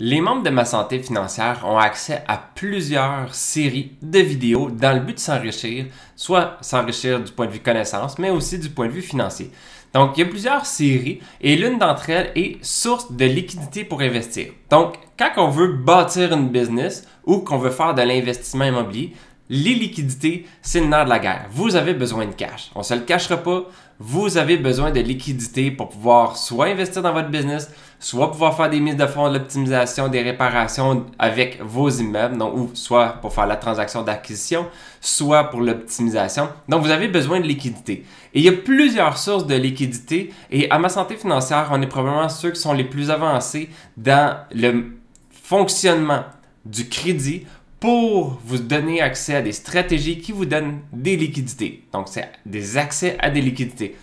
Les membres de Ma Santé Financière ont accès à plusieurs séries de vidéos dans le but de s'enrichir, soit s'enrichir du point de vue connaissance, mais aussi du point de vue financier. Donc, il y a plusieurs séries et l'une d'entre elles est source de liquidité pour investir. Donc, quand on veut bâtir une business ou qu'on veut faire de l'investissement immobilier, les liquidités, c'est le nerf de la guerre. Vous avez besoin de cash. On ne se le cachera pas. Vous avez besoin de liquidités pour pouvoir soit investir dans votre business, soit pouvoir faire des mises de fonds, de l'optimisation, des réparations avec vos immeubles, donc, ou soit pour faire la transaction d'acquisition, soit pour l'optimisation. Donc, vous avez besoin de liquidités. Et il y a plusieurs sources de liquidités et à Ma Santé Financière, on est probablement ceux qui sont les plus avancés dans le fonctionnement du crédit pour vous donner accès à des stratégies qui vous donnent des liquidités. Donc, c'est des accès à des liquidités.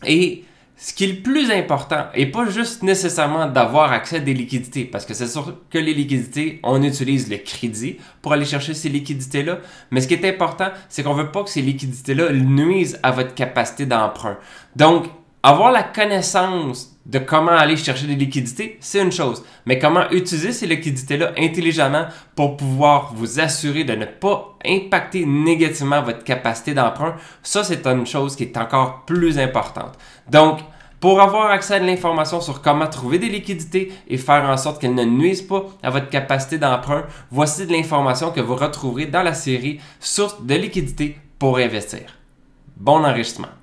Et ce qui est le plus important, et pas juste nécessairement d'avoir accès à des liquidités, parce que c'est sûr que les liquidités, on utilise le crédit pour aller chercher ces liquidités-là, mais ce qui est important, c'est qu'on ne veut pas que ces liquidités-là nuisent à votre capacité d'emprunt. Donc, avoir la connaissance de comment aller chercher des liquidités, c'est une chose. Mais comment utiliser ces liquidités-là intelligemment pour pouvoir vous assurer de ne pas impacter négativement votre capacité d'emprunt, ça, c'est une chose qui est encore plus importante. Donc, pour avoir accès à de l'information sur comment trouver des liquidités et faire en sorte qu'elles ne nuisent pas à votre capacité d'emprunt, voici de l'information que vous retrouverez dans la série Sources de liquidités pour investir. Bon enrichissement!